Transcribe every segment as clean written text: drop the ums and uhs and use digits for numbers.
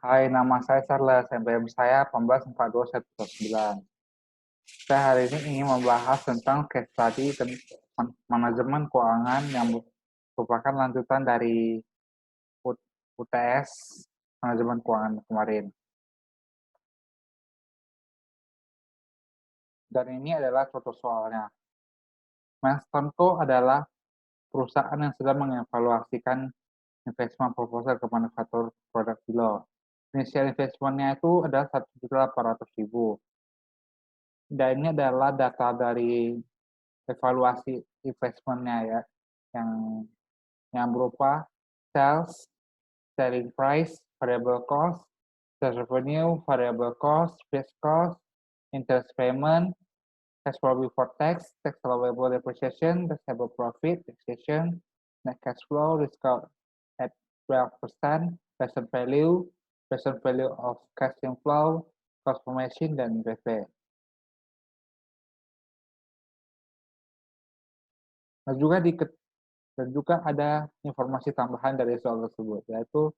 Hai, nama saya Charles, NPM saya 1842119. Saya hari ini ingin membahas tentang case study manajemen keuangan yang merupakan lanjutan dari UTS manajemen keuangan kemarin. Dan ini adalah contoh soalnya. Milestone Co adalah perusahaan yang sedang mengevaluasikan investment proposal ke manufaktur produk Bilo. Initial investment-nya itu adalah 1.800.000. Dan ini adalah data dari evaluasi investment-nya ya, yang berupa sales, selling price, variable cost, sales revenue, variable cost, fixed cost, interest payment, cash flow before tax, tax allowable depreciation, taxable profit, taxation, net cash flow, discount at 12%, present value of cash inflow, cost formation, dan BP. Dan juga ada informasi tambahan dari soal tersebut, yaitu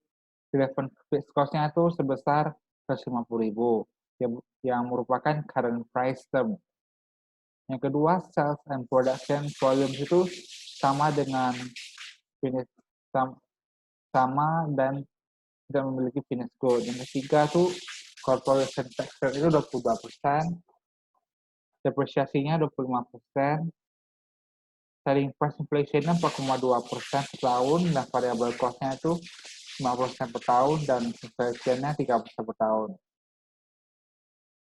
relevant fixed cost-nya itu sebesar 150.000 yang merupakan current price term. Yang kedua, sales and production volume itu sama dengan sama dan tidak memiliki finished good. Yang ketiga tuh corporation tax rate itu 22%, depresiasinya 25%, selling price inflation-nya 4,2% per tahun, dan variable cost-nya itu 5% per tahun, dan inflation-nya 3% per tahun.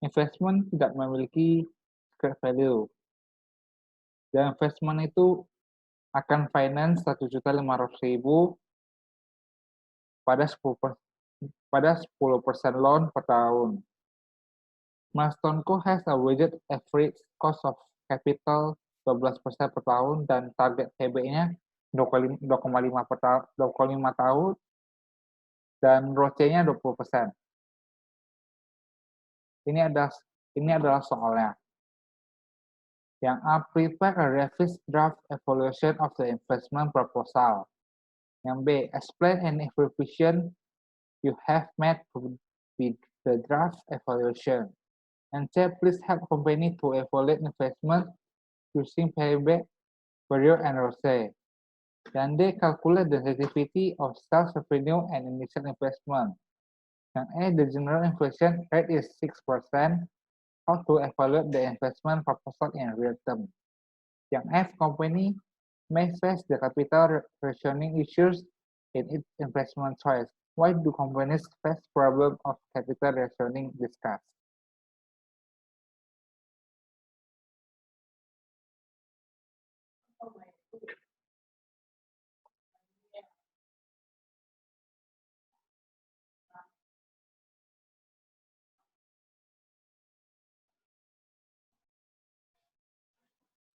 Investment tidak memiliki scrap value. Dan investment itu akan finance 1.500.000 pada 10% loan per tahun. Milestone Co has a weighted average cost of capital 12% per tahun dan target PB-nya 2,5 tahun dan ROCE-nya 20%. Ini adalah soalnya. Yang A, prepare a revised draft evaluation of the investment proposal. Yang B, explain any revision you have made with the draft evaluation. And C, please help company to evaluate investment using payback period and ROCE. Dan D, calculate the sensitivity of sales revenue and initial investment. Yang A, the general inflation rate is 6%. How to evaluate the investment proposal in real term. Yang F, company may face the capital rationing issues in its investment choice. Why do companies face problem of capital rationing discussed?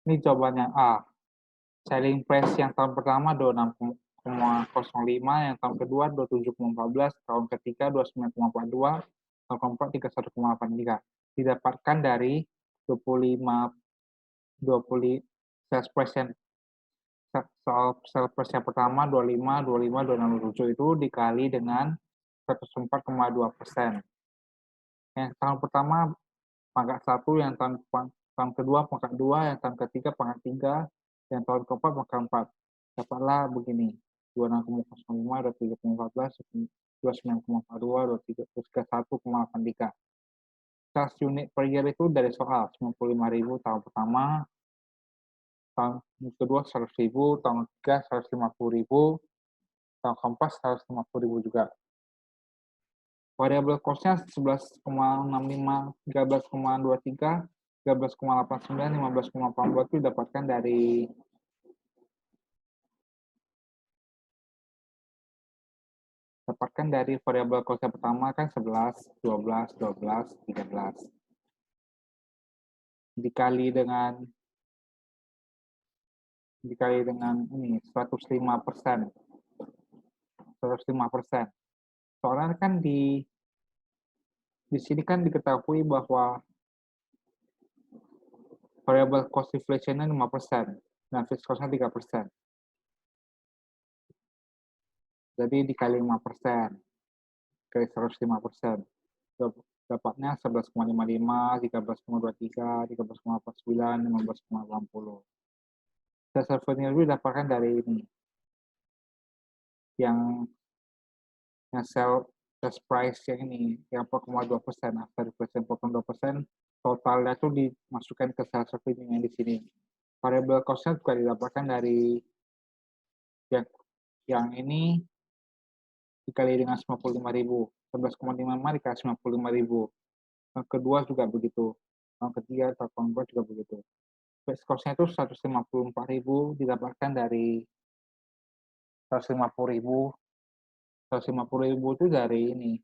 Ini jawaban yang A. Selling price yang tahun pertama 26,05, yang tahun kedua 27,14, tahun ketiga 29,42, tahun keempat 31,83. Didapatkan dari 20 sales price yang sales price yang pertama 25, 25, 26, 27 itu dikali dengan 104,2%. Yang tahun pertama pangkat 1, yang tahun kedua pangkat 2, yang tahun ketiga pangkat 3, yang tahun keempat pangkat 4. Dapatlah begini, 26,05, 23,14, 29,42, 31,83. Sales unit per year itu dari soal 95.000 tahun pertama, tahun kedua 100.000, tahun ketiga 150.000, tahun keempat 150.000 juga. Variable cost-nya 11,65, 13,23, 13,89, 15,42 itu didapatkan dari variable cost yang pertama kan 11, 12, 12, 13. Dikali dengan ini 105%. 105%. Soalnya kan di sini kan diketahui bahwa variable cost inflation-nya 5%, dan fixed cost-nya 3%. Jadi dikali 5%. dikali 105%. Dapatnya 11,55, 13,23, 13,49, 15,80. Sales revenue didapatkan dari ini. Yang sales price yang ini, yang 4,2%, after inflation 4,2%, totalnya itu dimasukkan ke sales revenue yang di sini. Variable cost-nya juga didapatkan dari yang ini dikali dengan 95.000, 11,55 dikali 95.000. Yang kedua juga begitu. Yang ketiga atau keempat juga begitu. Fixed cost-nya itu 154.000 didapatkan dari 150.000. 150.000 itu dari ini.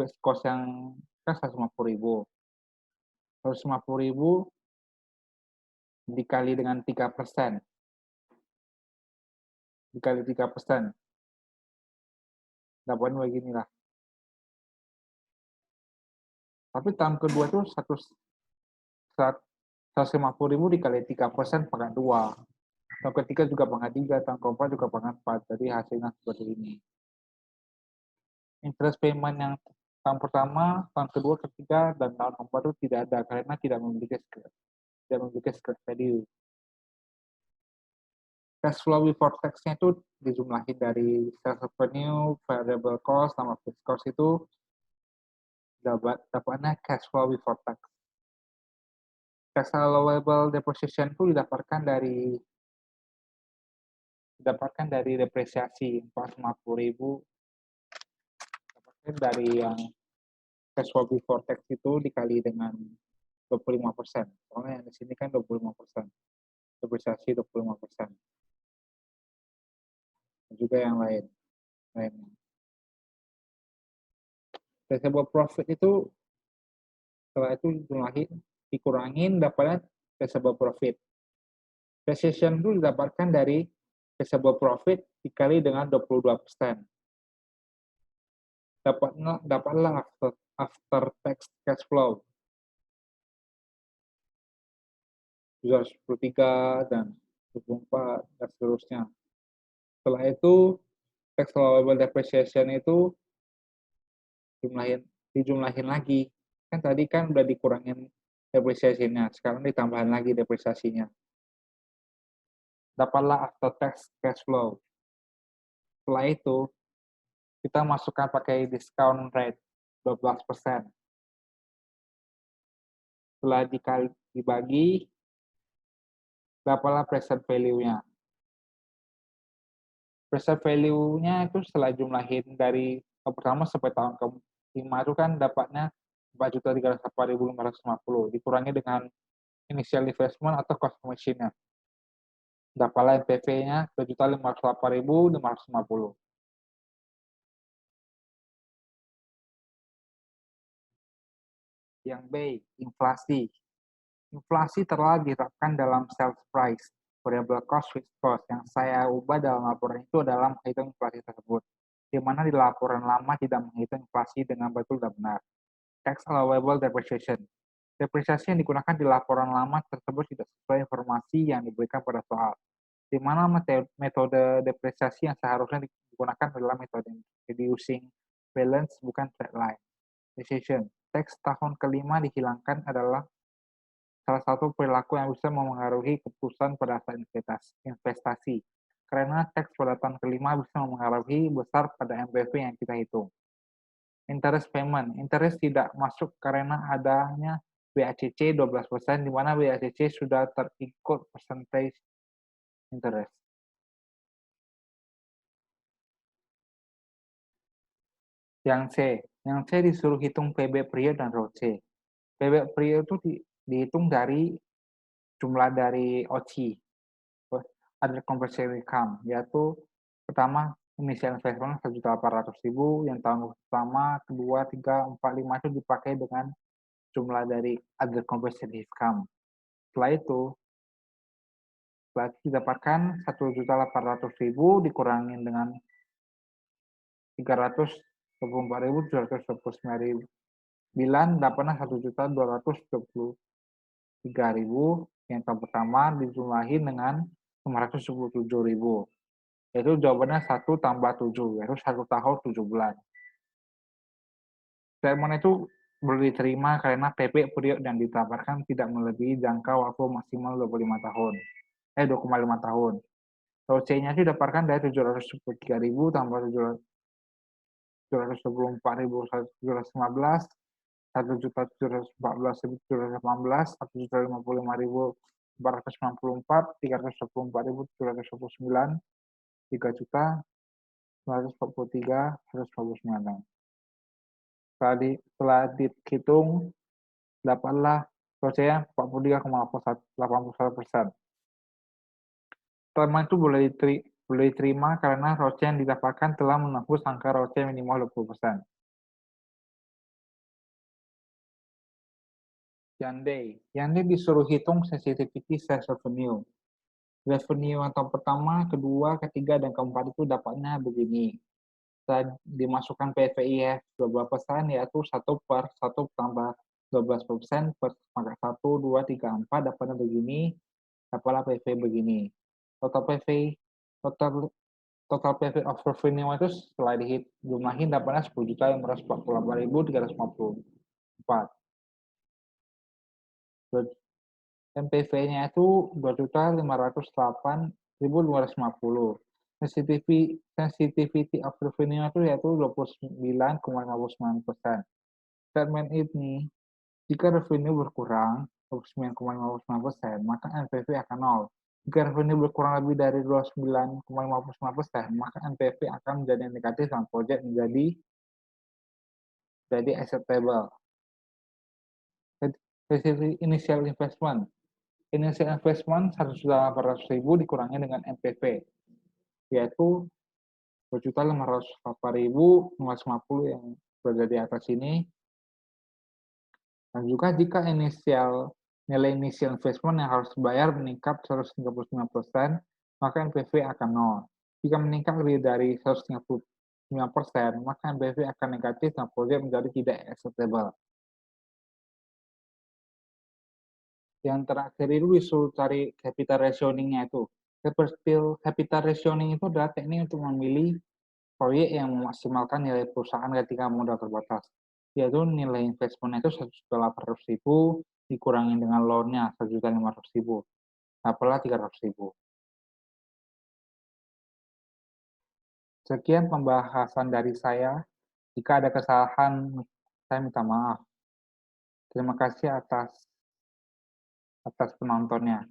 Fixed cost yang kan 150.000. 150.000 dikali dengan 3%. Dikali 3%. Dapatnya beginilah. Tapi tahun kedua itu 150.000 dikali 3% pangkat 2. Tahun ketiga juga pangkat 3, tahun keempat juga pangkat 4. Jadi hasilnya seperti ini. Interest payment yang tahun pertama, tahun kedua, ketiga, dan tahun keempat itu tidak ada karena tidak memiliki scrap value. Cash flow before tax-nya itu dijumlahin dari sales revenue, variable cost, sama fixed cost itu dapatnya cash flow before tax. Tax allowable depreciation itu didapatkan dari depresiasi 450.000, dapatkan dari yang cash flow before tax itu dikali dengan 25%. Soalnya yang di sini kan 25%. Depresiasi 25%. Dan juga yang lainnya. Taxable profit itu setelah itu dikurangin dapatnya taxable profit. Depreciation itu didapatkan dari taxable profit dikali dengan 22%. Dapatlah after tax cash flow 213 dan 24 dan seterusnya. Setelah itu tax allowable depreciation itu dijumlahin lagi. Kan tadi kan udah dikurangin depresiasinya, sekarang ditambahin lagi depresiasinya. Dapatlah after tax cash flow. Setelah itu kita masukkan pakai discount rate 12%. Setelah dibagi, dapatlah present value-nya. Present value-nya itu setelah jumlahin dari tahun pertama sampai tahun ke-5 itu kan dapatnya 4.304.550 dikurangi dengan initial investment atau cost machine-nya. Dapatlah NPV-nya 2.508.550. Yang B, inflasi. Inflasi telah diterapkan dalam sales price, variable cost, fixed cost. Yang saya ubah dalam laporan itu adalah menghitung inflasi tersebut, di mana di laporan lama tidak menghitung inflasi dengan betul dan benar. Tax allowable depreciation. Depresiasi yang digunakan di laporan lama tersebut tidak sesuai informasi yang diberikan pada soal, di mana metode depresiasi yang seharusnya digunakan adalah metode reducing balance, bukan trade line. Decision. Teks tahun kelima dihilangkan adalah salah satu perilaku yang bisa memengaruhi keputusan pada saat investasi. Karena teks pada tahun kelima bisa memengaruhi besar pada MPV yang kita hitung. Interest payment. Interest tidak masuk karena adanya BACC 12%, di mana BACC sudah terikut percentage interest. Yang C disuruh hitung PB period dan ROCE. PB period itu dihitung dari jumlah dari OCI, other comprehensive income, yaitu pertama initial investment 1.800.000, yang tahun pertama, kedua, 3, 4, 5 itu dipakai dengan jumlah dari other comprehensive income. Setelah itu didapatkan 1.800.000 dikurangin dengan 324.729.000, dapatnya 1.223.000, yang tahun pertama dijumlahin dengan 577.000. Yaitu jawabannya 1 tambah 7, yaitu 1 tahun 7 bulan. Statement itu boleh diterima karena PP periode yang ditawarkan tidak melebihi jangka waktu maksimal 25 tahun. 2,5 tahun. ROC-nya didapatkan dari 713.000 tambah 724.715, 1.714.718, 1.055.494, 324.729, 3.943.129. Setelah dihitung, dapatlah ROC-nya 43,81%. Teman itu boleh diterima karena ROC yang didapatkan telah menembus angka ROC minimal 20%. Yande disuruh hitung sensitivity sales revenue. Revenue atau pertama, kedua, ketiga, dan keempat itu dapatnya begini. Dimasukkan PVIF 12%, yaitu 1/1 tambah 12% maka 1, 2, 3, 4 dapatnya begini, dapatlah PV begini. Total PV of revenue itu setelah dijumlahin dapatnya 10.548.354. MPV-nya itu 2.508.250. Sensitivity of revenue itu yaitu 29,59%. Statement ini, jika revenue berkurang 29,59%, maka NPV akan 0. Jika revenue berkurang lebih dari 29,59%, maka NPV akan menjadi negatif dan proyek menjadi acceptable. Initial investment. Initial investment 1.800.000 dikurangi dengan NPV, yaitu 2.508.050 yang berada di atas ini. Dan juga jika nilai initial investment yang harus dibayar meningkat 139%, maka NPV akan 0. Jika meningkat lebih dari 139%, maka NPV akan negatif dan proyek menjadi tidak acceptable. Yang terakhir itu disuruh cari capital rationing-nya itu. Capital rationing itu adalah teknik untuk memilih proyek yang memaksimalkan nilai perusahaan ketika modal terbatas. Yaitu nilai investment itu 1.800.000 dikurangi dengan loan-nya 1.500.000. Dapatlah 300.000. Sekian pembahasan dari saya. Jika ada kesalahan, saya minta maaf. Terima kasih atas penontonnya.